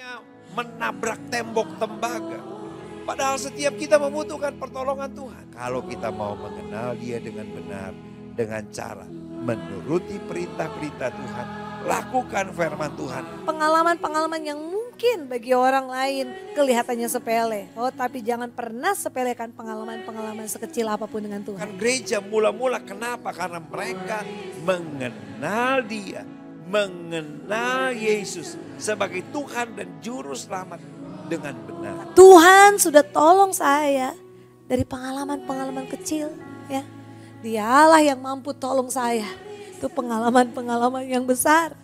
hanya menabrak tembok tembaga. Padahal setiap kita membutuhkan pertolongan Tuhan. Kalau kita mau mengenal Dia dengan benar, dengan cara menuruti perintah-perintah Tuhan, lakukan firman Tuhan. Pengalaman-pengalaman yang mungkin bagi orang lain kelihatannya sepele. Oh, tapi jangan pernah sepelekan pengalaman-pengalaman sekecil apapun dengan Tuhan. Kan gereja mula-mula kenapa? Karena mereka mengenal Dia, mengenal Yesus sebagai Tuhan dan Juru Selamat dengan benar. Tuhan sudah tolong saya dari pengalaman-pengalaman kecil, ya. Dialah yang mampu tolong saya. Itu pengalaman-pengalaman yang besar.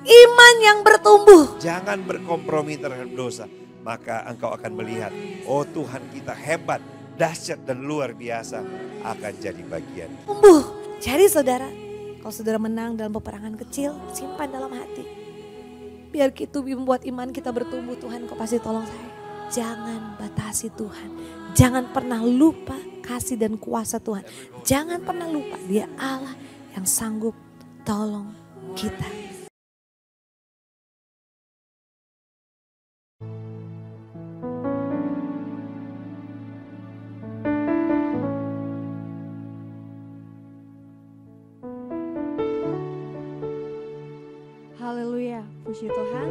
Iman yang bertumbuh. Jangan berkompromi terhadap dosa. Maka engkau akan melihat, oh Tuhan kita hebat, dahsyat dan luar biasa akan jadi bagian. Tumbuh. Jadi saudara, kalau saudara menang dalam peperangan kecil, simpan dalam hati. Biar itu membuat iman kita bertumbuh. Tuhan kau pasti tolong saya. Jangan batasi Tuhan. Jangan pernah lupa kasih dan kuasa Tuhan. Jangan pernah lupa Dia Allah yang sanggup tolong kita. Haleluya, puji Tuhan.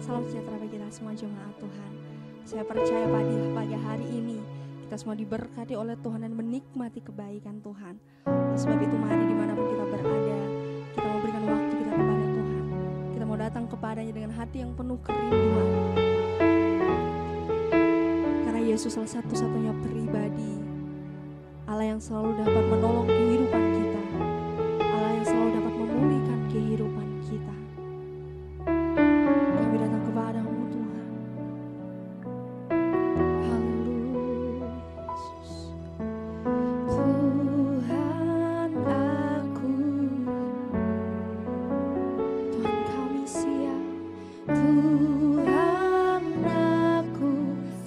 Salam sejahtera bagi kita semua jemaat Tuhan. Saya percaya pagi hari ini kita semua diberkati oleh Tuhan dan menikmati kebaikan Tuhan. Oleh sebab itu mari dimanapun kita berada, kita mau berikan waktu kita kepada Tuhan. Kita mau datang kepadanya dengan hati yang penuh kerinduan. Karena Yesus salah satu-satunya pribadi, Allah yang selalu dapat menolong kehidupan kita, Allah yang selalu dapat memulihkan kehidupan kita. Kami datang kepadamu Tuhan. Haleluya Yesus. Tuhan aku, Tuhan kami siap. Tuhan aku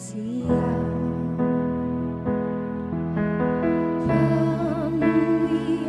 siap. Penuhi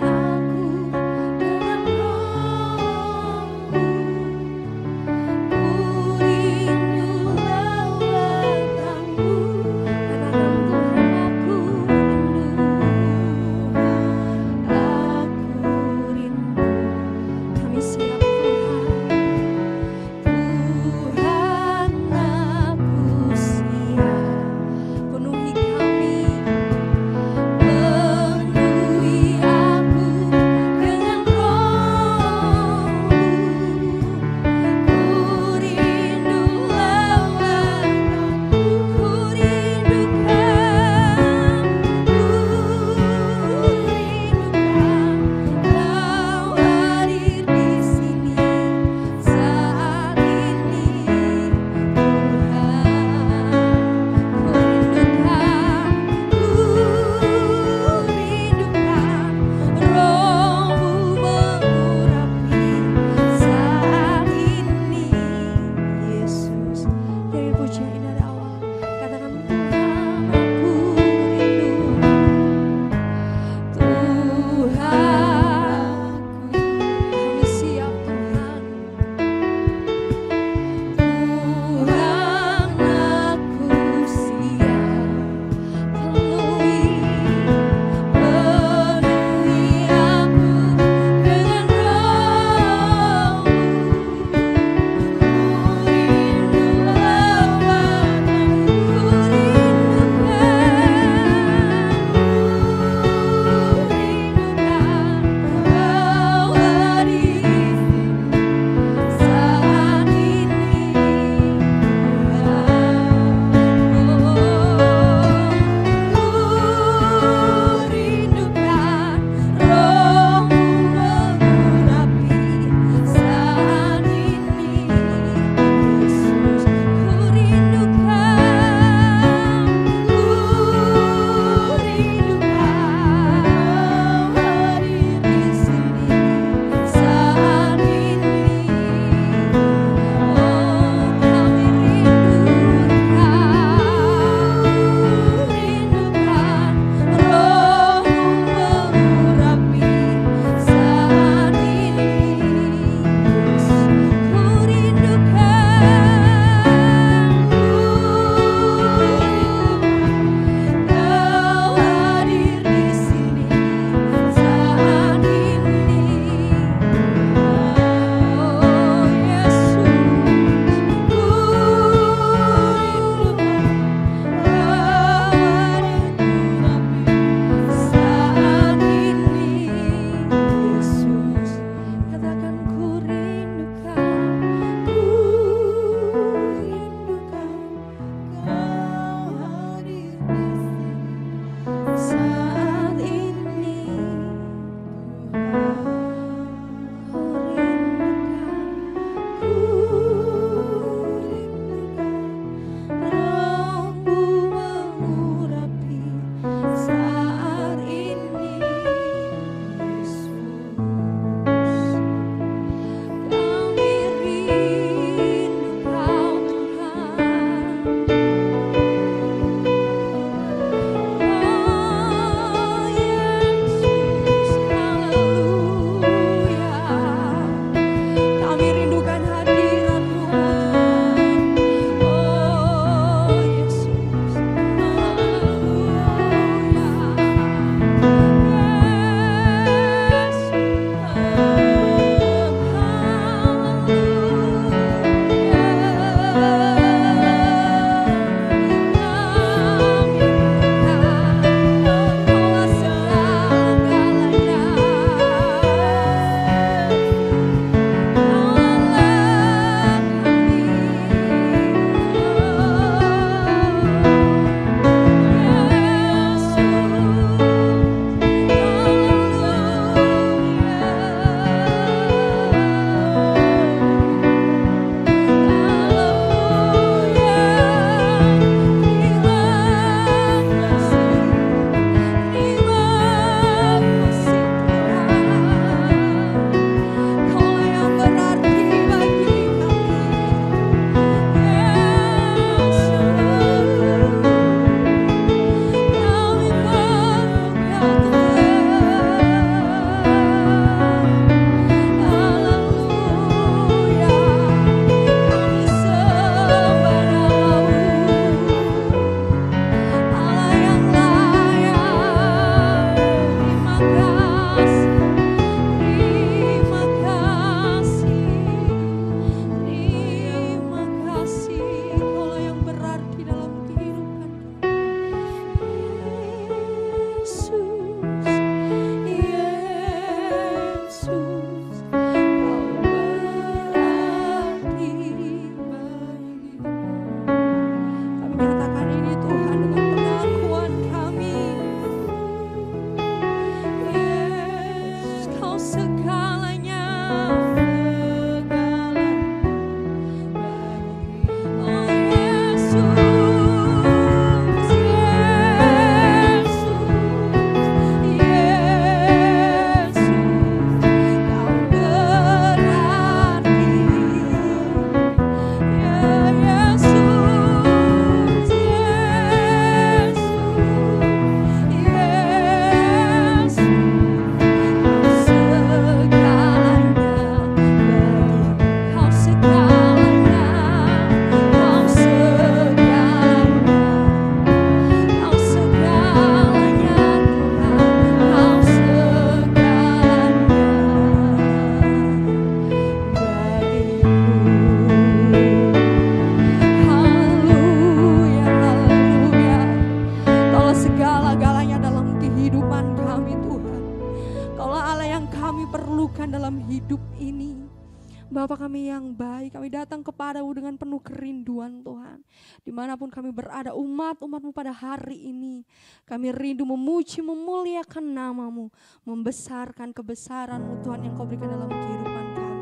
Bapa kami yang baik, kami datang kepadamu dengan penuh kerinduan Tuhan. Dimanapun kami berada, umat-umatmu pada hari ini, kami rindu memuji, memuliakan namamu, membesarkan kebesaranmu Tuhan yang kau berikan dalam kehidupan kami.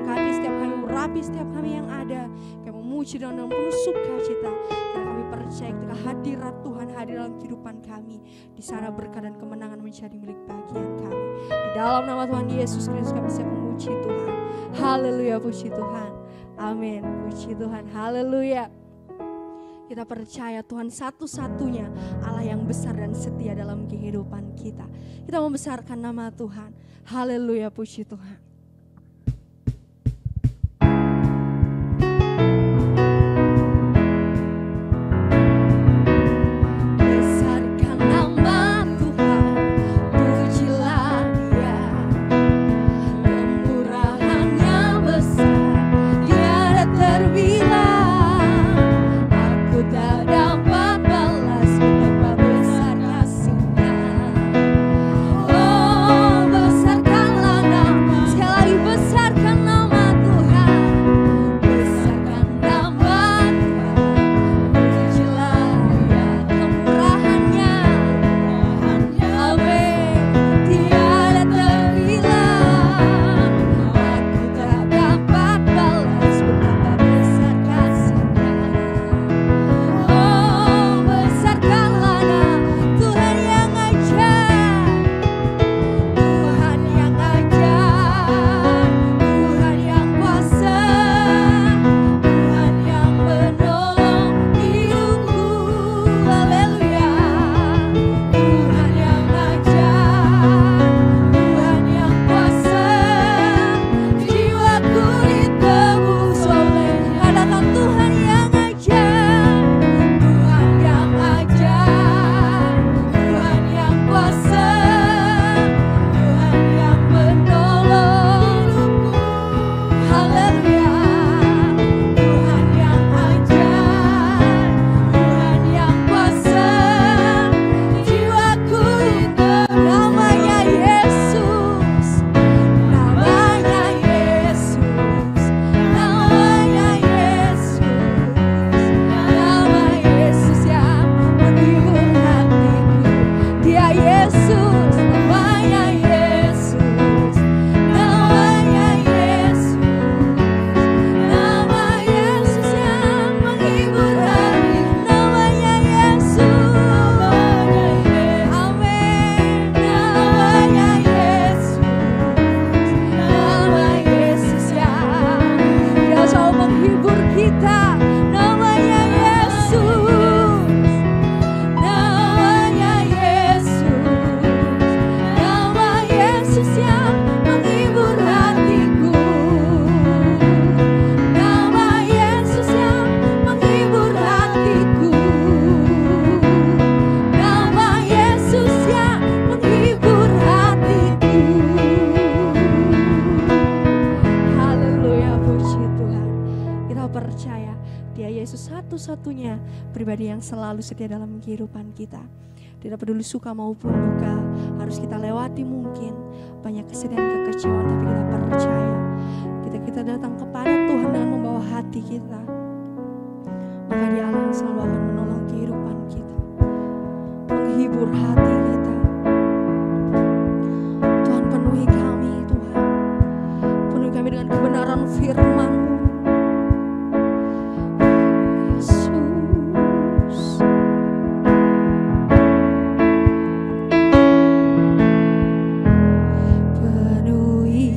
Berkati setiap kami, urapi setiap kami yang ada, kami memuji dengan penuh sukacita, karena kami percaya ketika hadirat Tuhan hadir dalam kehidupan kami, di sana berkat dan kemenangan menjadi milik bagian kami. Di dalam nama Tuhan Yesus Kristus kami siap memuji Tuhan. Haleluya, puji Tuhan. Amin, puji Tuhan. Haleluya. Kita percaya Tuhan satu-satunya Allah yang besar dan setia dalam kehidupan kita. Kita membesarkan nama Tuhan. Haleluya, puji Tuhan. Satu-satunya pribadi yang selalu setia dalam kehidupan kita. Tidak peduli suka maupun duka, harus kita lewati mungkin banyak kesedihan, kekecewaan, tapi kita percaya kita datang kepada Tuhan dengan membawa hati kita, maka Dia Allah yang selalu akan menolong kehidupan kita, menghibur hati kita. Tuhan, penuhi kami Tuhan, penuhi kami dengan kebenaran firman-Mu. Penuhi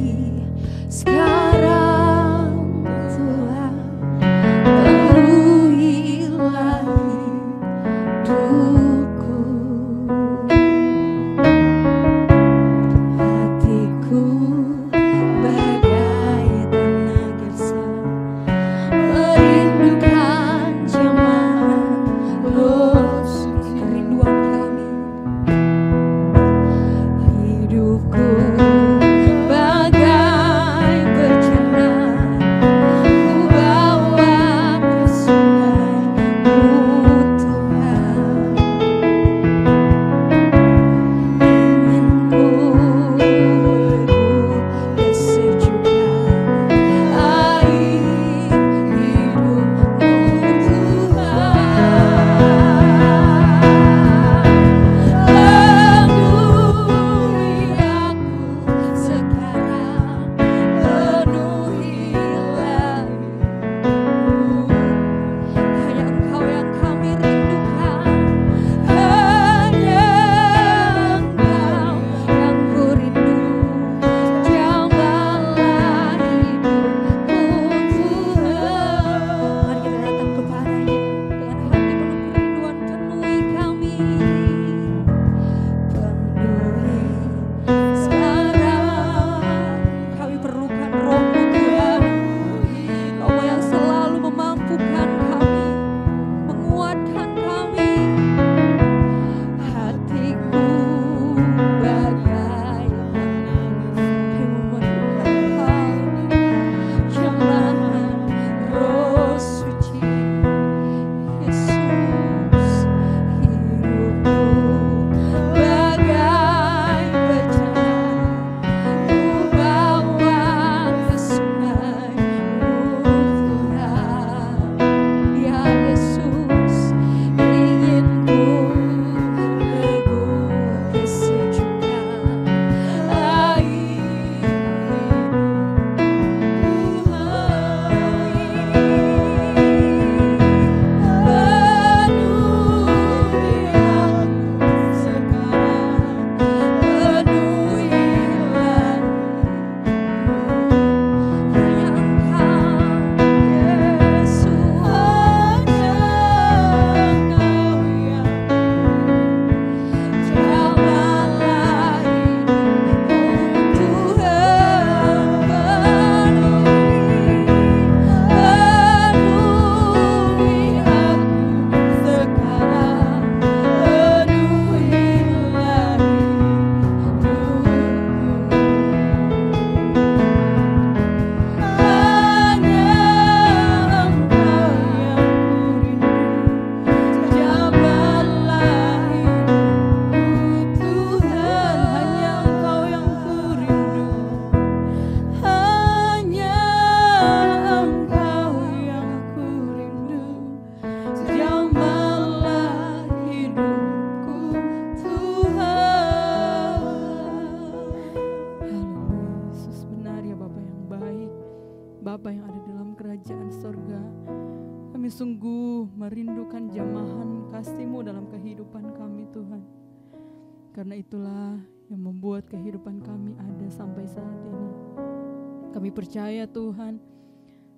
dalam kerajaan sorga. Kami sungguh merindukan jamahan kasih-Mu dalam kehidupan kami Tuhan. Karena itulah yang membuat kehidupan kami ada sampai saat ini. Kami percaya Tuhan,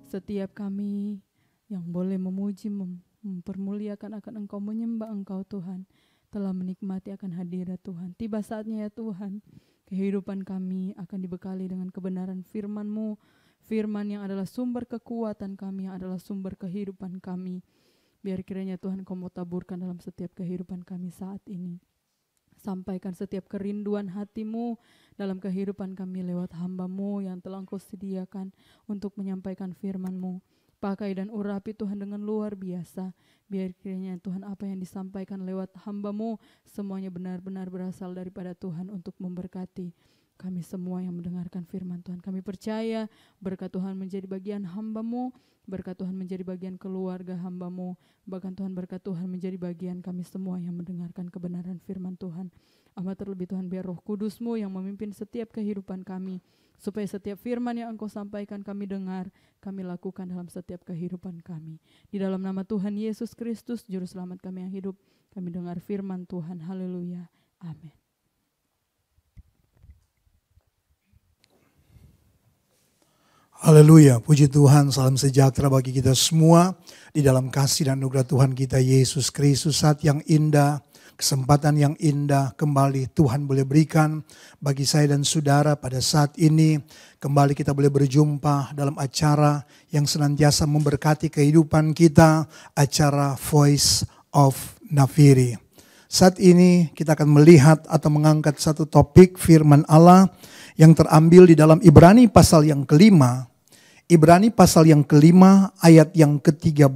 setiap kami yang boleh memuji, mempermuliakan akan Engkau, menyembah Engkau Tuhan, telah menikmati akan hadirat Tuhan. Tiba saatnya ya Tuhan, kehidupan kami akan dibekali dengan kebenaran firman-Mu, firman yang adalah sumber kekuatan kami, yang adalah sumber kehidupan kami. Biar kiranya Tuhan Kau mau taburkan dalam setiap kehidupan kami saat ini. Sampaikan setiap kerinduan hati-Mu dalam kehidupan kami lewat hamba-Mu yang telah Engkau sediakan untuk menyampaikan firman-Mu. Pakai dan urapi Tuhan dengan luar biasa. Biar kiranya Tuhan apa yang disampaikan lewat hamba-Mu semuanya benar-benar berasal daripada Tuhan untuk memberkati kami semua yang mendengarkan firman Tuhan. Kami percaya berkat Tuhan menjadi bagian hamba-Mu, berkat Tuhan menjadi bagian keluarga hamba-Mu, bahkan Tuhan berkat Tuhan menjadi bagian kami semua yang mendengarkan kebenaran firman Tuhan. Amat terlebih Tuhan biar Roh Kudus-Mu yang memimpin setiap kehidupan kami, supaya setiap firman yang Engkau sampaikan kami dengar, kami lakukan dalam setiap kehidupan kami. Di dalam nama Tuhan Yesus Kristus, Juru Selamat kami yang hidup, kami dengar firman Tuhan. Haleluya. Amin. Haleluya, puji Tuhan, salam sejahtera bagi kita semua di dalam kasih dan anugerah Tuhan kita Yesus Kristus. Saat yang indah, kesempatan yang indah kembali Tuhan boleh berikan bagi saya dan saudara pada saat ini. Kembali kita boleh berjumpa dalam acara yang senantiasa memberkati kehidupan kita, acara Voice of Nafiri. Saat ini kita akan melihat atau mengangkat satu topik firman Allah yang terambil di dalam Ibrani pasal yang kelima. Ibrani pasal yang kelima ayat yang ke-13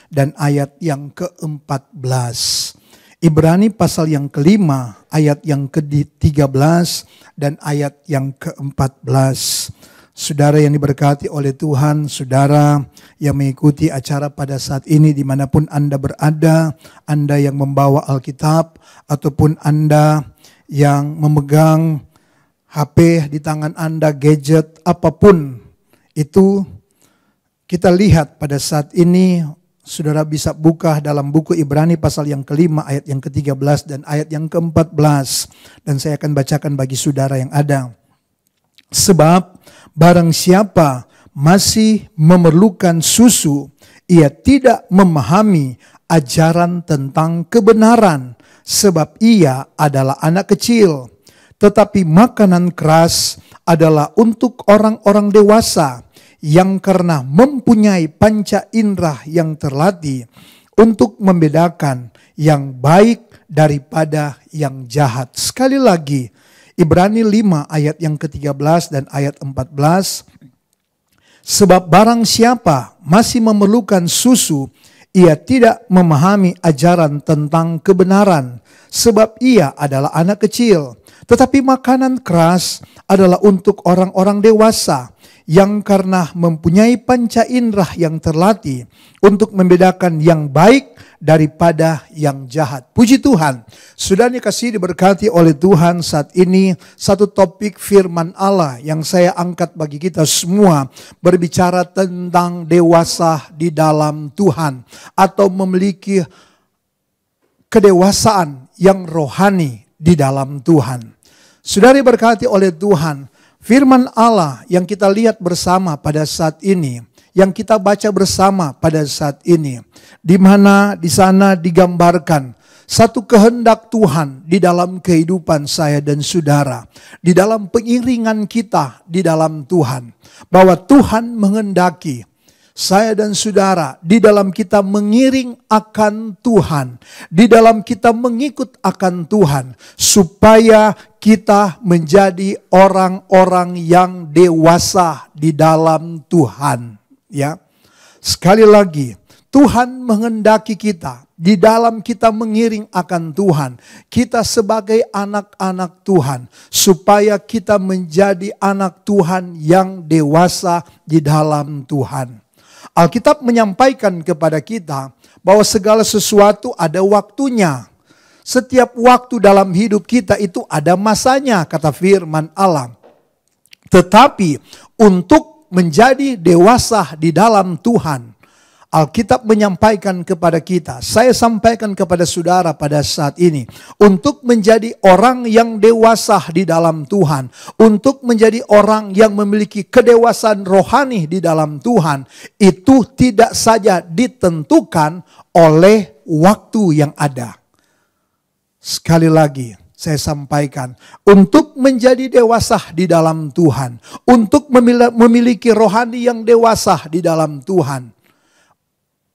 dan ayat yang ke-14. Ibrani pasal yang kelima ayat yang ke-13 dan ayat yang ke-14. Saudara yang diberkati oleh Tuhan, saudara yang mengikuti acara pada saat ini dimanapun Anda berada, Anda yang membawa Alkitab ataupun Anda yang memegang HP di tangan Anda, gadget, apapun itu, kita lihat pada saat ini, saudara bisa buka dalam buku Ibrani pasal yang kelima ayat yang ke-13 dan ayat yang ke-14. Dan saya akan bacakan bagi saudara yang ada. Sebab barang siapa masih memerlukan susu, ia tidak memahami ajaran tentang kebenaran, sebab ia adalah anak kecil. Tetapi makanan keras adalah untuk orang-orang dewasa yang karena mempunyai panca indera yang terlatih untuk membedakan yang baik daripada yang jahat. Sekali lagi, Ibrani 5 ayat yang ke-13 dan ayat 14. Sebab barang siapa masih memerlukan susu, ia tidak memahami ajaran tentang kebenaran, sebab ia adalah anak kecil. Tetapi makanan keras adalah untuk orang-orang dewasa yang karena mempunyai panca indera yang terlatih untuk membedakan yang baik daripada yang jahat. Puji Tuhan, sudah dikasih diberkati oleh Tuhan saat ini satu topik firman Allah yang saya angkat bagi kita semua, berbicara tentang dewasa di dalam Tuhan atau memiliki kedewasaan yang rohani di dalam Tuhan. Sudah diberkati oleh Tuhan, firman Allah yang kita lihat bersama pada saat ini, yang kita baca bersama pada saat ini, di mana di sana digambarkan satu kehendak Tuhan di dalam kehidupan saya dan saudara, di dalam pengiringan kita di dalam Tuhan, bahwa Tuhan menghendaki saya dan saudara di dalam kita mengiring akan Tuhan, di dalam kita mengikut akan Tuhan, supaya kita menjadi orang-orang yang dewasa di dalam Tuhan. Ya, sekali lagi, Tuhan menghendaki kita di dalam kita mengiring akan Tuhan, kita sebagai anak-anak Tuhan, supaya kita menjadi anak Tuhan yang dewasa di dalam Tuhan. Alkitab menyampaikan kepada kita bahwa segala sesuatu ada waktunya. Setiap waktu dalam hidup kita itu ada masanya, kata firman Allah. Tetapi untuk menjadi dewasa di dalam Tuhan, Alkitab menyampaikan kepada kita, saya sampaikan kepada saudara pada saat ini, untuk menjadi orang yang dewasa di dalam Tuhan, untuk menjadi orang yang memiliki kedewasaan rohani di dalam Tuhan, itu tidak saja ditentukan oleh waktu yang ada. Sekali lagi, saya sampaikan, untuk menjadi dewasa di dalam Tuhan, untuk memiliki rohani yang dewasa di dalam Tuhan,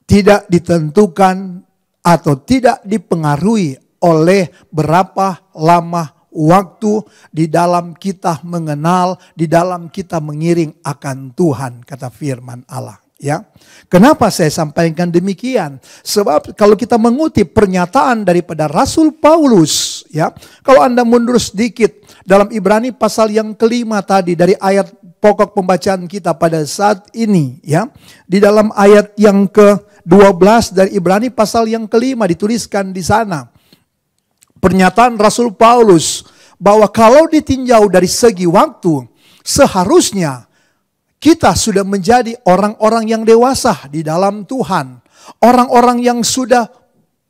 tidak ditentukan atau tidak dipengaruhi oleh berapa lama waktu di dalam kita mengenal, di dalam kita mengiring akan Tuhan, kata firman Allah. Ya, kenapa saya sampaikan demikian? Sebab kalau kita mengutip pernyataan daripada Rasul Paulus, ya, kalau Anda mundur sedikit dalam Ibrani pasal yang kelima tadi dari ayat pokok pembacaan kita pada saat ini, ya, di dalam ayat yang ke-12 dari Ibrani pasal yang kelima dituliskan di sana pernyataan Rasul Paulus bahwa kalau ditinjau dari segi waktu, seharusnya kita sudah menjadi orang-orang yang dewasa di dalam Tuhan. Orang-orang yang sudah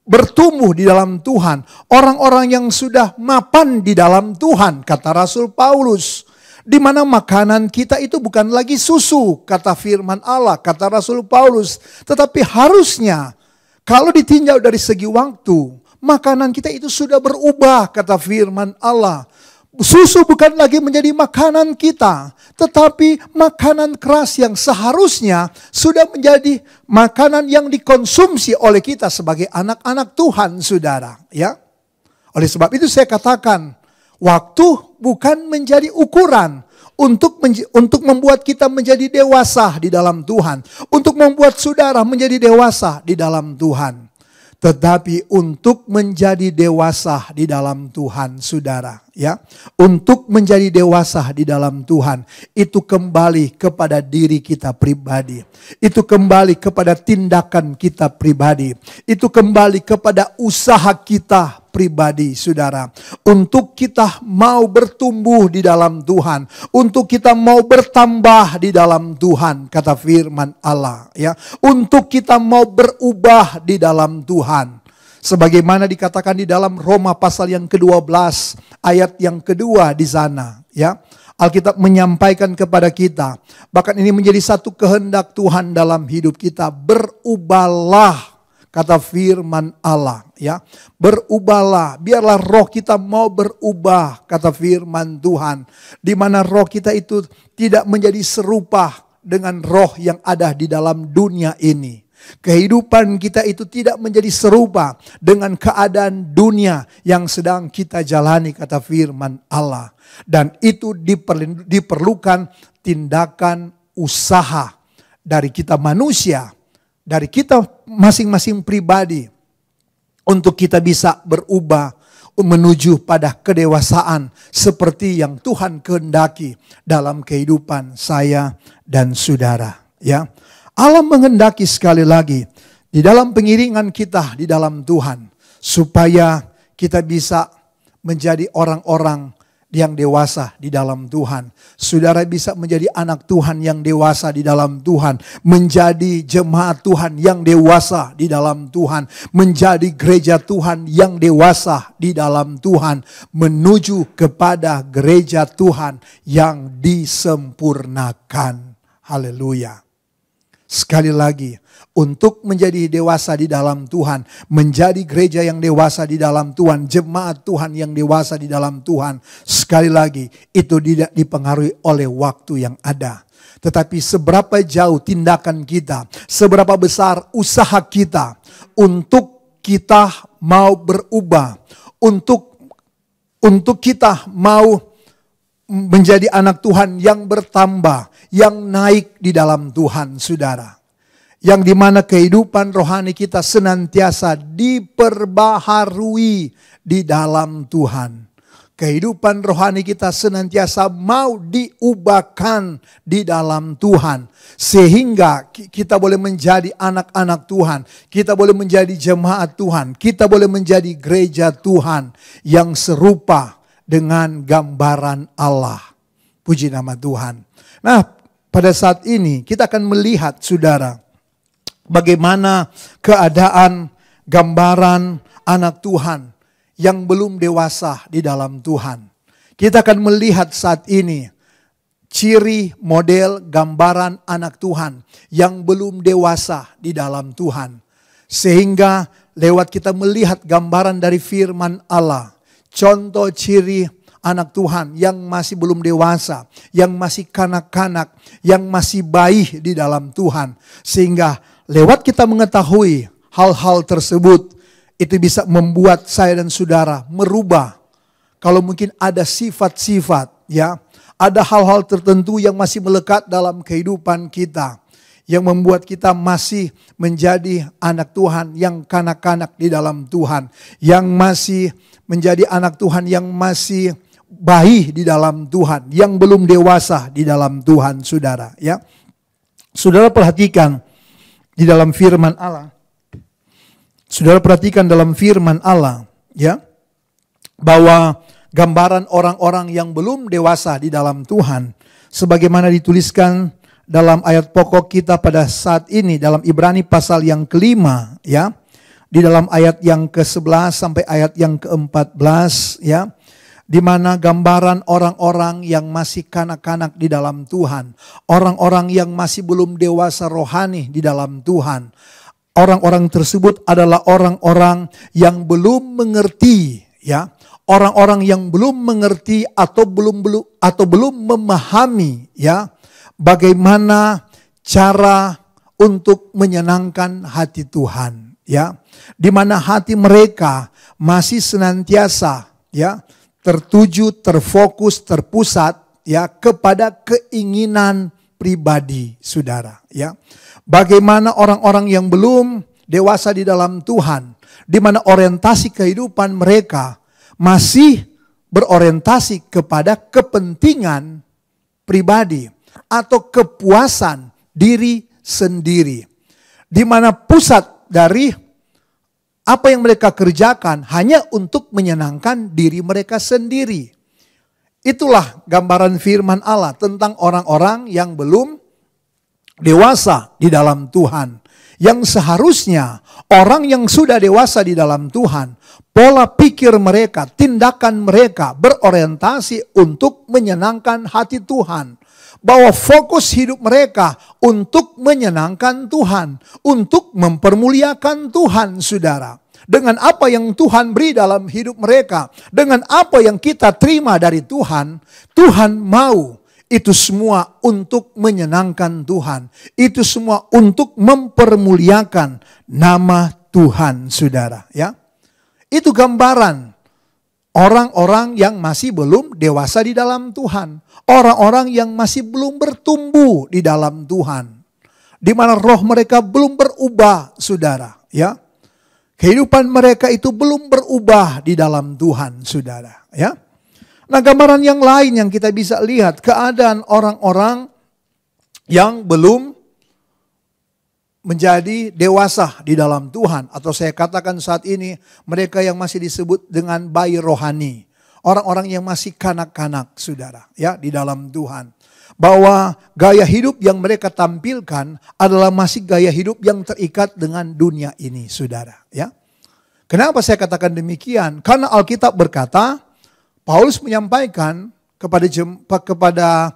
bertumbuh di dalam Tuhan. Orang-orang yang sudah mapan di dalam Tuhan, kata Rasul Paulus. Di mana makanan kita itu bukan lagi susu, kata firman Allah, kata Rasul Paulus. Tetapi harusnya, kalau ditinjau dari segi waktu, makanan kita itu sudah berubah, kata firman Allah. Susu bukan lagi menjadi makanan kita, tetapi makanan keras yang seharusnya sudah menjadi makanan yang dikonsumsi oleh kita sebagai anak-anak Tuhan, saudara. Ya, oleh sebab itu saya katakan, waktu bukan menjadi ukuran untuk membuat kita menjadi dewasa di dalam Tuhan, untuk membuat saudara menjadi dewasa di dalam Tuhan. Tetapi untuk menjadi dewasa di dalam Tuhan, saudara, ya, untuk menjadi dewasa di dalam Tuhan, itu kembali kepada diri kita pribadi, itu kembali kepada tindakan kita pribadi, itu kembali kepada usaha kita pribadi, saudara. Untuk kita mau bertumbuh di dalam Tuhan, untuk kita mau bertambah di dalam Tuhan, kata firman Allah, ya, untuk kita mau berubah di dalam Tuhan. Sebagaimana dikatakan di dalam Roma pasal yang ke-12 ayat yang kedua di sana, ya. Alkitab menyampaikan kepada kita, bahkan ini menjadi satu kehendak Tuhan dalam hidup kita, berubahlah, kata firman Allah, ya. Berubahlah, biarlah roh kita mau berubah, kata firman Tuhan. Di mana roh kita itu tidak menjadi serupa dengan roh yang ada di dalam dunia ini. Kehidupan kita itu tidak menjadi serupa dengan keadaan dunia yang sedang kita jalani, kata firman Allah. Dan itu diperlukan tindakan usaha dari kita manusia, dari kita masing-masing pribadi, untuk kita bisa berubah menuju pada kedewasaan seperti yang Tuhan kehendaki dalam kehidupan saya dan saudara, ya. Allah menghendaki sekali lagi di dalam pengiringan kita di dalam Tuhan, supaya kita bisa menjadi orang-orang yang dewasa di dalam Tuhan. Saudara bisa menjadi anak Tuhan yang dewasa di dalam Tuhan, menjadi jemaat Tuhan yang dewasa di dalam Tuhan, menjadi gereja Tuhan yang dewasa di dalam Tuhan, menuju kepada gereja Tuhan yang disempurnakan. Haleluya. Sekali lagi, untuk menjadi dewasa di dalam Tuhan, menjadi gereja yang dewasa di dalam Tuhan, jemaat Tuhan yang dewasa di dalam Tuhan, sekali lagi, itu tidak dipengaruhi oleh waktu yang ada. Tetapi seberapa jauh tindakan kita, seberapa besar usaha kita untuk kita mau berubah, untuk kita mau menjadi anak Tuhan yang bertambah, yang naik di dalam Tuhan, saudara. Yang dimana kehidupan rohani kita senantiasa diperbaharui di dalam Tuhan. Kehidupan rohani kita senantiasa mau diubahkan di dalam Tuhan. Sehingga kita boleh menjadi anak-anak Tuhan. Kita boleh menjadi jemaat Tuhan. Kita boleh menjadi gereja Tuhan yang serupa dengan gambaran Allah. Puji nama Tuhan. Nah, pada saat ini kita akan melihat saudara, bagaimana keadaan gambaran anak Tuhan yang belum dewasa di dalam Tuhan. Kita akan melihat saat ini ciri model gambaran anak Tuhan yang belum dewasa di dalam Tuhan. Sehingga lewat kita melihat gambaran dari firman Allah, contoh ciri anak Tuhan yang masih belum dewasa, yang masih kanak-kanak, yang masih bayi di dalam Tuhan. Sehingga lewat kita mengetahui hal-hal tersebut, itu bisa membuat saya dan saudara merubah. Kalau mungkin ada sifat-sifat, ya, ada hal-hal tertentu yang masih melekat dalam kehidupan kita, yang membuat kita masih menjadi anak Tuhan yang kanak-kanak di dalam Tuhan, yang masih menjadi anak Tuhan yang masih bayi di dalam Tuhan, yang belum dewasa di dalam Tuhan, saudara. Ya, saudara perhatikan di dalam firman Allah. Saudara perhatikan dalam firman Allah, ya, bahwa gambaran orang-orang yang belum dewasa di dalam Tuhan, sebagaimana dituliskan dalam ayat pokok kita pada saat ini dalam Ibrani pasal yang kelima, ya, di dalam ayat yang ke-11 sampai ayat yang ke-14, ya, di mana gambaran orang-orang yang masih kanak-kanak di dalam Tuhan, orang-orang yang masih belum dewasa rohani di dalam Tuhan. Orang-orang tersebut adalah orang-orang yang belum mengerti, ya, orang-orang yang belum mengerti atau belum memahami, ya, bagaimana cara untuk menyenangkan hati Tuhan, ya, di mana hati mereka masih senantiasa, ya, tertuju, terfokus, terpusat, ya, kepada keinginan pribadi, saudara, ya. Bagaimana orang-orang yang belum dewasa di dalam Tuhan, di mana orientasi kehidupan mereka masih berorientasi kepada kepentingan pribadi atau kepuasan diri sendiri, di mana pusat dari apa yang mereka kerjakan hanya untuk menyenangkan diri mereka sendiri. Itulah gambaran firman Allah tentang orang-orang yang belum dewasa di dalam Tuhan. Yang seharusnya orang yang sudah dewasa di dalam Tuhan, pola pikir mereka, tindakan mereka berorientasi untuk menyenangkan hati Tuhan. Bahwa fokus hidup mereka untuk menyenangkan Tuhan, untuk mempermuliakan Tuhan, saudara. Dengan apa yang Tuhan beri dalam hidup mereka, dengan apa yang kita terima dari Tuhan, Tuhan mau itu semua untuk menyenangkan Tuhan. Itu semua untuk mempermuliakan nama Tuhan, saudara. Ya, itu gambaran orang-orang yang masih belum dewasa di dalam Tuhan. Orang-orang yang masih belum bertumbuh di dalam Tuhan. Di mana roh mereka belum berubah, saudara. Ya, kehidupan mereka itu belum berubah di dalam Tuhan, saudara. Ya. Nah, gambaran yang lain yang kita bisa lihat, keadaan orang-orang yang belum menjadi dewasa di dalam Tuhan. Atau saya katakan saat ini, mereka yang masih disebut dengan bayi rohani. Orang-orang yang masih kanak-kanak, saudara, ya, di dalam Tuhan. Bahwa gaya hidup yang mereka tampilkan adalah masih gaya hidup yang terikat dengan dunia ini, saudara. Ya. Kenapa saya katakan demikian? Karena Alkitab berkata, Paulus menyampaikan kepada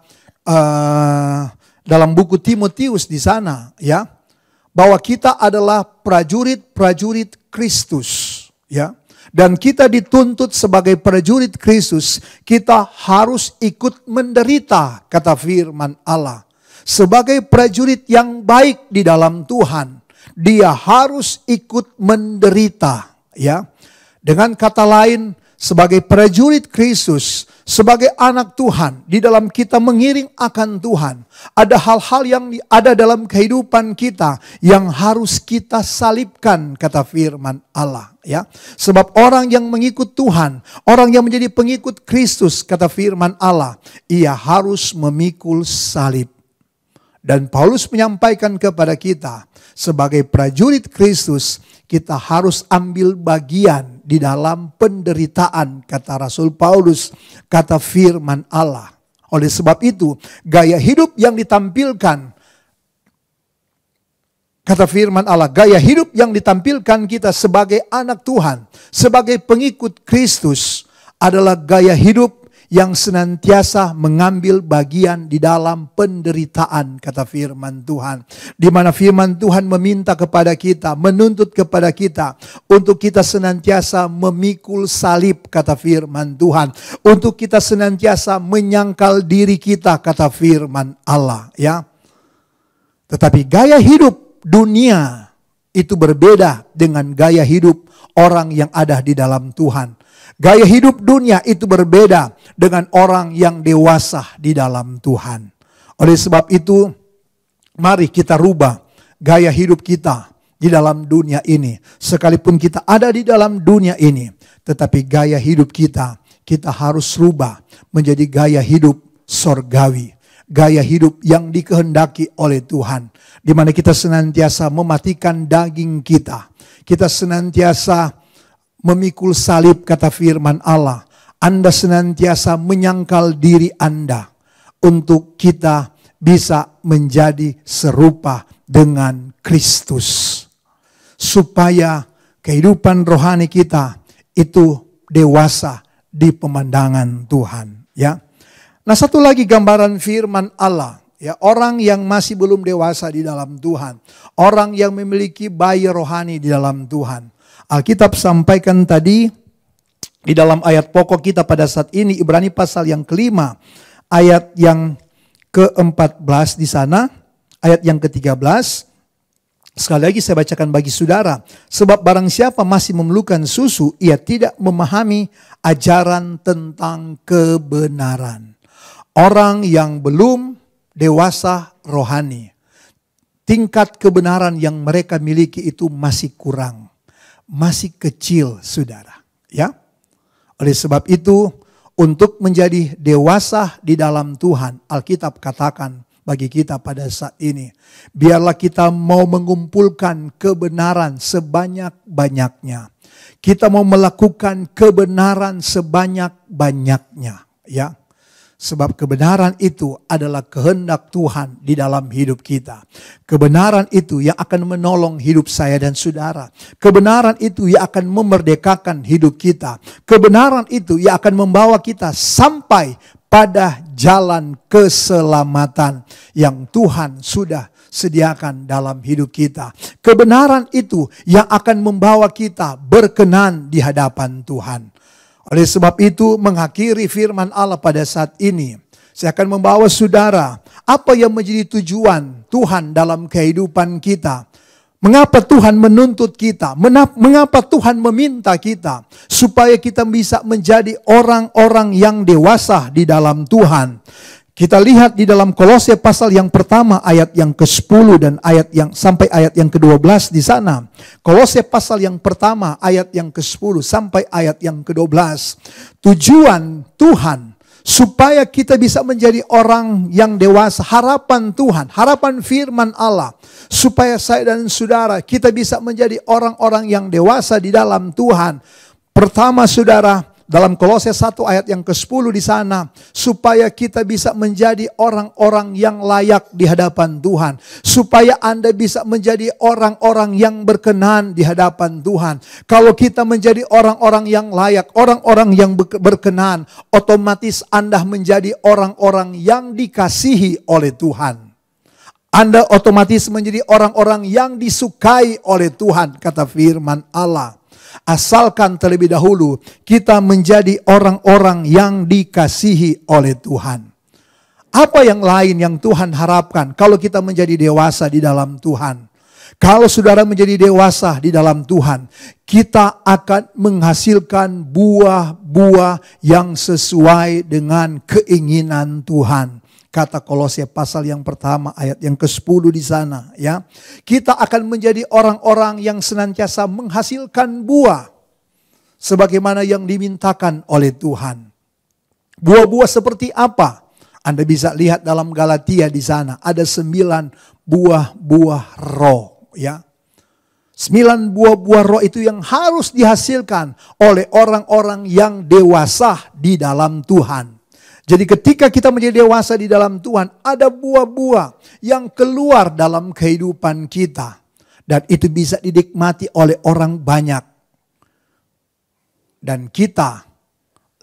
dalam buku Timotius di sana, ya, bahwa kita adalah prajurit-prajurit Kristus, ya. Dan kita dituntut sebagai prajurit Kristus, kita harus ikut menderita, kata firman Allah. Sebagai prajurit yang baik di dalam Tuhan, dia harus ikut menderita, ya. Dengan kata lain, sebagai prajurit Kristus, sebagai anak Tuhan, di dalam kita mengiring akan Tuhan, ada hal-hal yang ada dalam kehidupan kita yang harus kita salibkan, kata firman Allah. Ya, sebab orang yang mengikut Tuhan, orang yang menjadi pengikut Kristus, kata firman Allah, ia harus memikul salib. Dan Paulus menyampaikan kepada kita, sebagai prajurit Kristus, kita harus ambil bagian di dalam penderitaan, kata Rasul Paulus, kata firman Allah. Oleh sebab itu, gaya hidup yang ditampilkan, kata firman Allah, gaya hidup yang ditampilkan kita sebagai anak Tuhan, sebagai pengikut Kristus adalah gaya hidup yang senantiasa mengambil bagian di dalam penderitaan, kata firman Tuhan. Di mana firman Tuhan meminta kepada kita, menuntut kepada kita untuk kita senantiasa memikul salib, kata firman Tuhan. Untuk kita senantiasa menyangkal diri kita, kata firman Allah, ya. Tetapi gaya hidup dunia itu berbeda dengan gaya hidup orang yang ada di dalam Tuhan. Gaya hidup dunia itu berbeda dengan orang yang dewasa di dalam Tuhan. Oleh sebab itu, mari kita rubah gaya hidup kita di dalam dunia ini. Sekalipun kita ada di dalam dunia ini, tetapi gaya hidup kita harus rubah menjadi gaya hidup sorgawi. Gaya hidup yang dikehendaki oleh Tuhan. Di mana kita senantiasa mematikan daging kita. Kita senantiasa memikul salib, kata firman Allah. Anda senantiasa menyangkal diri Anda untuk kita bisa menjadi serupa dengan Kristus. Supaya kehidupan rohani kita itu dewasa di pemandangan Tuhan, ya. Nah, satu lagi gambaran firman Allah, ya, orang yang masih belum dewasa di dalam Tuhan, orang yang memiliki bayi rohani di dalam Tuhan. Alkitab sampaikan tadi di dalam ayat pokok kita pada saat ini, Ibrani pasal yang kelima, ayat yang ke-14 di sana, ayat yang ke-13. Sekali lagi saya bacakan bagi saudara. Sebab barang siapa masih memerlukan susu, ia tidak memahami ajaran tentang kebenaran. Orang yang belum dewasa rohani, tingkat kebenaran yang mereka miliki itu masih kurang. Masih kecil, saudara, ya. Oleh sebab itu, untuk menjadi dewasa di dalam Tuhan, Alkitab katakan bagi kita pada saat ini, biarlah kita mau mengumpulkan kebenaran sebanyak-banyaknya. Kita mau melakukan kebenaran sebanyak-banyaknya, ya. Sebab kebenaran itu adalah kehendak Tuhan di dalam hidup kita. Kebenaran itu yang akan menolong hidup saya dan saudara. Kebenaran itu yang akan memerdekakan hidup kita. Kebenaran itu yang akan membawa kita sampai pada jalan keselamatan yang Tuhan sudah sediakan dalam hidup kita. Kebenaran itu yang akan membawa kita berkenan di hadapan Tuhan. Oleh sebab itu, mengakhiri firman Allah pada saat ini, saya akan membawa saudara apa yang menjadi tujuan Tuhan dalam kehidupan kita. Mengapa Tuhan menuntut kita? Mengapa Tuhan meminta kita supaya kita bisa menjadi orang-orang yang dewasa di dalam Tuhan? Kita lihat di dalam Kolose pasal yang pertama ayat yang ke-10 dan sampai ayat yang ke-12 di sana. Kolose pasal yang pertama ayat yang ke-10 sampai ayat yang ke-12. Tujuan Tuhan supaya kita bisa menjadi orang yang dewasa, harapan Tuhan, harapan firman Allah, supaya saya dan saudara kita bisa menjadi orang-orang yang dewasa di dalam Tuhan. Pertama, saudara, dalam Kolose 1 ayat yang ke-10 di sana, supaya kita bisa menjadi orang-orang yang layak di hadapan Tuhan. Supaya Anda bisa menjadi orang-orang yang berkenan di hadapan Tuhan. Kalau kita menjadi orang-orang yang layak, orang-orang yang berkenan, otomatis Anda menjadi orang-orang yang dikasihi oleh Tuhan. Anda otomatis menjadi orang-orang yang disukai oleh Tuhan, kata firman Allah. Asalkan terlebih dahulu kita menjadi orang-orang yang dikasihi oleh Tuhan. Apa yang lain yang Tuhan harapkan kalau kita menjadi dewasa di dalam Tuhan? Kalau saudara menjadi dewasa di dalam Tuhan, kita akan menghasilkan buah-buah yang sesuai dengan keinginan Tuhan. Kata Kolose pasal yang pertama ayat yang ke-10 di sana, ya. Kita akan menjadi orang-orang yang senantiasa menghasilkan buah sebagaimana yang dimintakan oleh Tuhan. Buah-buah seperti apa? Anda bisa lihat dalam Galatia di sana, ada 9 buah-buah roh, ya. 9 buah-buah roh itu yang harus dihasilkan oleh orang-orang yang dewasa di dalam Tuhan. Jadi ketika kita menjadi dewasa di dalam Tuhan, ada buah-buah yang keluar dalam kehidupan kita. Dan itu bisa dinikmati oleh orang banyak. Dan kita,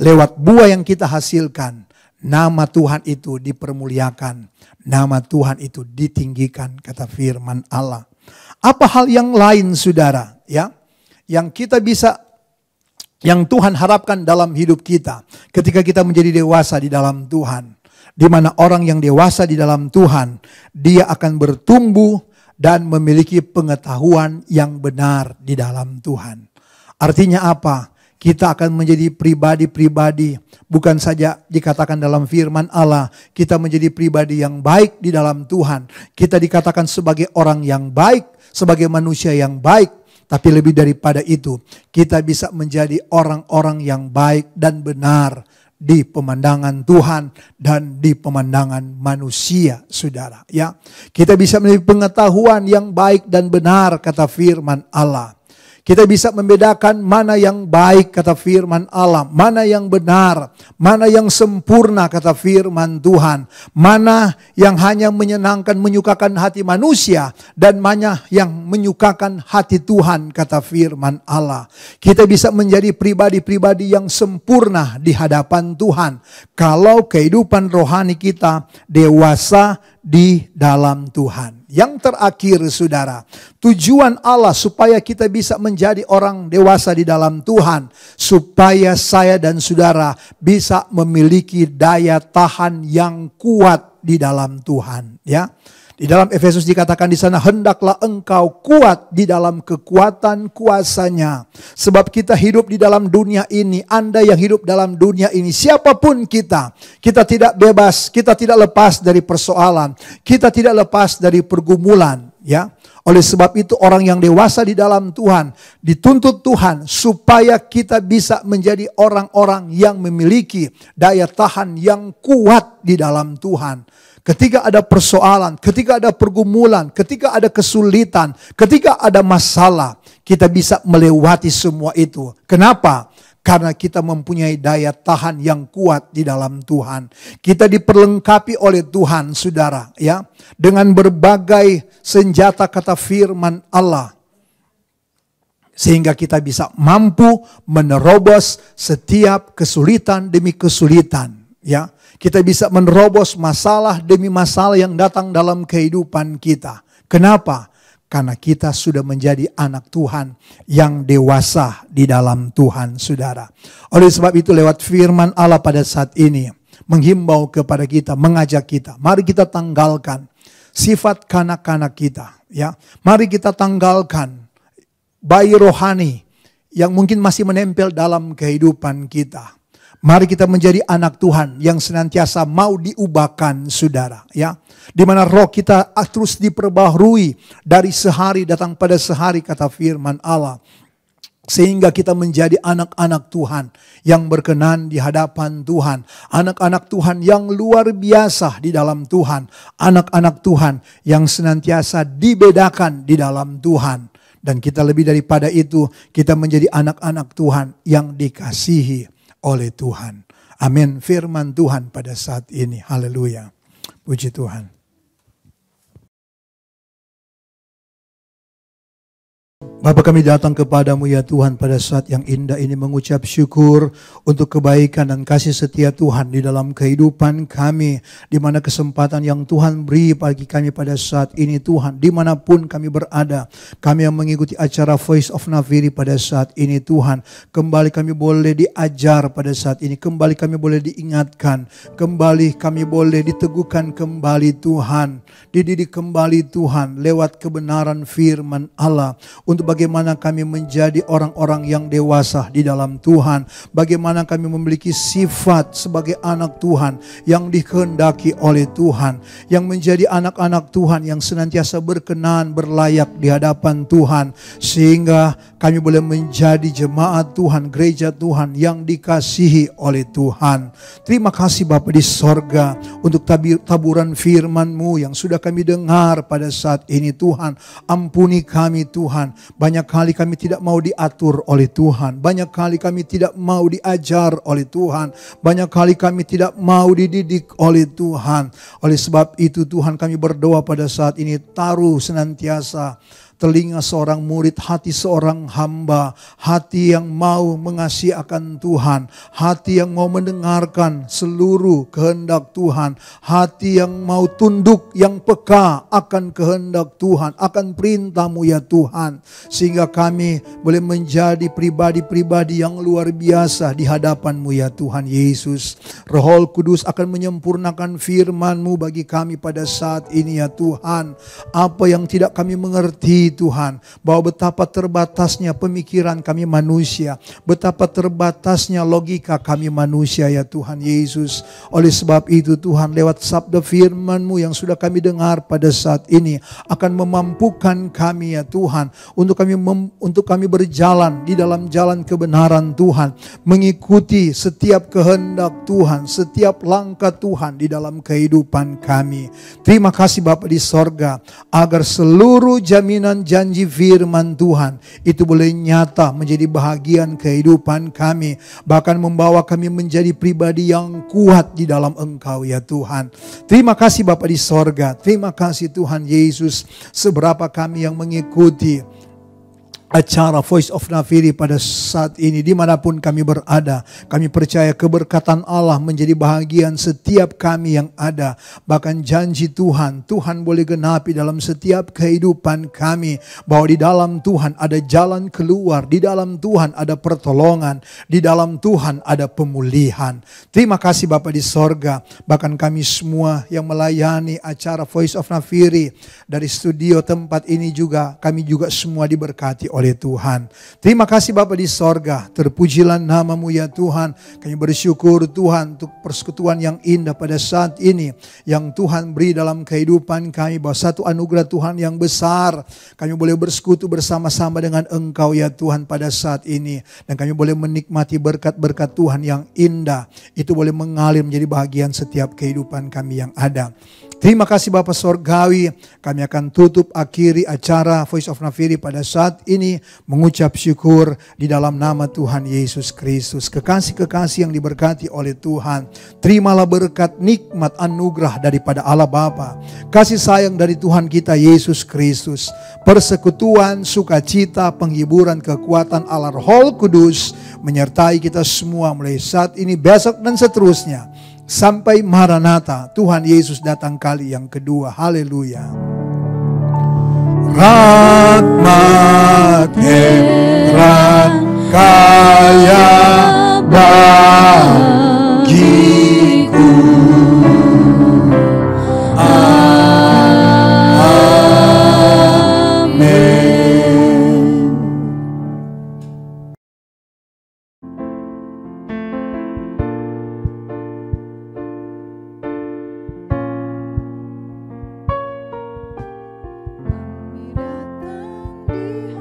lewat buah yang kita hasilkan, nama Tuhan itu dipermuliakan. Nama Tuhan itu ditinggikan, kata firman Allah. Apa hal yang lain, saudara, ya, yang kita bisa, yang Tuhan harapkan dalam hidup kita ketika kita menjadi dewasa di dalam Tuhan, di mana orang yang dewasa di dalam Tuhan, dia akan bertumbuh dan memiliki pengetahuan yang benar di dalam Tuhan. Artinya apa? Kita akan menjadi pribadi-pribadi, bukan saja dikatakan dalam firman Allah, kita menjadi pribadi yang baik di dalam Tuhan. Kita dikatakan sebagai orang yang baik, sebagai manusia yang baik. Tapi lebih daripada itu, kita bisa menjadi orang-orang yang baik dan benar di pemandangan Tuhan dan di pemandangan manusia, saudara. Ya, kita bisa memiliki pengetahuan yang baik dan benar, kata firman Allah. Kita bisa membedakan mana yang baik, kata firman Allah, mana yang benar, mana yang sempurna, kata firman Tuhan, mana yang hanya menyenangkan, menyukakan hati manusia, dan mana yang menyukakan hati Tuhan, kata firman Allah. Kita bisa menjadi pribadi-pribadi yang sempurna di hadapan Tuhan kalau kehidupan rohani kita dewasa di dalam Tuhan. Yang terakhir, saudara, tujuan Allah supaya kita bisa menjadi orang dewasa di dalam Tuhan, supaya saya dan saudara bisa memiliki daya tahan yang kuat di dalam Tuhan, ya. Di dalam Efesus dikatakan di sana, hendaklah engkau kuat di dalam kekuatan kuasanya. Sebab kita hidup di dalam dunia ini, Anda yang hidup dalam dunia ini, siapapun kita tidak bebas, kita tidak lepas dari persoalan, kita tidak lepas dari pergumulan, ya. Oleh sebab itu orang yang dewasa di dalam Tuhan dituntut Tuhan supaya kita bisa menjadi orang-orang yang memiliki daya tahan yang kuat di dalam Tuhan. Ketika ada persoalan, ketika ada pergumulan, ketika ada kesulitan, ketika ada masalah, kita bisa melewati semua itu. Kenapa? Karena kita mempunyai daya tahan yang kuat di dalam Tuhan. Kita diperlengkapi oleh Tuhan, saudara, ya, dengan berbagai senjata, kata firman Allah. Sehingga kita bisa mampu menerobos setiap kesulitan demi kesulitan, ya. Kita bisa menerobos masalah demi masalah yang datang dalam kehidupan kita. Kenapa? Karena kita sudah menjadi anak Tuhan yang dewasa di dalam Tuhan, saudara. Oleh sebab itu lewat firman Allah pada saat ini menghimbau kepada kita, mengajak kita, mari kita tanggalkan sifat kanak-kanak kita, ya. Mari kita tanggalkan bayi rohani yang mungkin masih menempel dalam kehidupan kita. Mari kita menjadi anak Tuhan yang senantiasa mau diubahkan, saudara, ya. Di mana roh kita terus diperbaharui dari sehari datang pada sehari, kata firman Allah. Sehingga kita menjadi anak-anak Tuhan yang berkenan di hadapan Tuhan. Anak-anak Tuhan yang luar biasa di dalam Tuhan. Anak-anak Tuhan yang senantiasa dibedakan di dalam Tuhan. Dan kita lebih daripada itu, kita menjadi anak-anak Tuhan yang dikasihi oleh Tuhan. Amin. Firman Tuhan pada saat ini. Haleluya. Puji Tuhan. Bapa, kami datang kepadamu ya Tuhan pada saat yang indah ini mengucap syukur untuk kebaikan dan kasih setia Tuhan di dalam kehidupan kami. Di mana kesempatan yang Tuhan beri bagi kami pada saat ini Tuhan. Dimanapun kami berada. Kami yang mengikuti acara Voice of Nafiri pada saat ini Tuhan. Kembali kami boleh diajar pada saat ini. Kembali kami boleh diingatkan. Kembali kami boleh diteguhkan kembali Tuhan. Dididik kembali Tuhan lewat kebenaran firman Allah. Untuk bagaimana kami menjadi orang-orang yang dewasa di dalam Tuhan. Bagaimana kami memiliki sifat sebagai anak Tuhan yang dikehendaki oleh Tuhan. Yang menjadi anak-anak Tuhan yang senantiasa berkenan, berlayak di hadapan Tuhan. Sehingga kami boleh menjadi jemaat Tuhan, gereja Tuhan yang dikasihi oleh Tuhan. Terima kasih Bapa di sorga untuk taburan firman-Mu yang sudah kami dengar pada saat ini Tuhan. Ampuni kami Tuhan. Banyak kali kami tidak mau diatur oleh Tuhan. Banyak kali kami tidak mau diajar oleh Tuhan. Banyak kali kami tidak mau dididik oleh Tuhan. Oleh sebab itu Tuhan, kami berdoa pada saat ini, taruh senantiasa telinga seorang murid, hati seorang hamba, hati yang mau mengasihi akan Tuhan, hati yang mau mendengarkan seluruh kehendak Tuhan, hati yang mau tunduk, yang peka akan kehendak Tuhan, akan perintah-Mu ya Tuhan, sehingga kami boleh menjadi pribadi-pribadi yang luar biasa di hadapan-Mu ya Tuhan Yesus. Roh Kudus akan menyempurnakan firman-Mu bagi kami pada saat ini ya Tuhan. Apa yang tidak kami mengerti Tuhan, bahwa betapa terbatasnya pemikiran kami manusia, betapa terbatasnya logika kami manusia ya Tuhan Yesus. Oleh sebab itu Tuhan, lewat sabda firman-Mu yang sudah kami dengar pada saat ini, akan memampukan kami ya Tuhan, untuk kami berjalan di dalam jalan kebenaran Tuhan, mengikuti setiap kehendak Tuhan, setiap langkah Tuhan di dalam kehidupan kami. Terima kasih Bapa di sorga, agar seluruh jaminan janji firman Tuhan itu boleh nyata menjadi bahagian kehidupan kami, bahkan membawa kami menjadi pribadi yang kuat di dalam Engkau ya Tuhan. Terima kasih Bapa di sorga, terima kasih Tuhan Yesus, seberapa kami yang mengikuti acara Voice of Nafiri pada saat ini, dimanapun kami berada, kami percaya keberkatan Allah menjadi bahagian setiap kami yang ada. Bahkan janji Tuhan boleh genapi dalam setiap kehidupan kami, bahwa di dalam Tuhan ada jalan keluar, di dalam Tuhan ada pertolongan, di dalam Tuhan ada pemulihan. Terima kasih Bapa di sorga. Bahkan kami semua yang melayani acara Voice of Nafiri dari studio tempat ini juga, kami juga semua diberkati oleh Tuhan. Terima kasih Bapa di sorga, terpujilah nama-Mu ya Tuhan. Kami bersyukur Tuhan untuk persekutuan yang indah pada saat ini yang Tuhan beri dalam kehidupan kami, bahwa satu anugerah Tuhan yang besar, kami boleh bersekutu bersama-sama dengan Engkau ya Tuhan pada saat ini, dan kami boleh menikmati berkat-berkat Tuhan yang indah, itu boleh mengalir menjadi bahagian setiap kehidupan kami yang ada. Terima kasih Bapa Sorgawi. Kami akan tutup akhiri acara Voice of Nafiri pada saat ini mengucap syukur di dalam nama Tuhan Yesus Kristus. Kekasih-kekasih yang diberkati oleh Tuhan, terimalah berkat, nikmat, anugerah daripada Allah Bapa, kasih sayang dari Tuhan kita Yesus Kristus, persekutuan, sukacita, penghiburan, kekuatan Allah Roh Kudus menyertai kita semua mulai saat ini, besok dan seterusnya. Sampai Maranatha, Tuhan Yesus datang kali yang kedua. Haleluya. Rahmat heran kaya bagiku. Kami datang di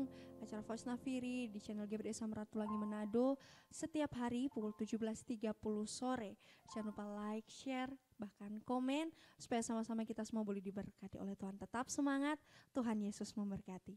dukung acara Voice Nafiri di channel GBD Samratulangi Manado setiap hari pukul 17.30 sore. Jangan lupa like, share, bahkan komen supaya sama-sama kita semua boleh diberkati oleh Tuhan. Tetap semangat, Tuhan Yesus memberkati.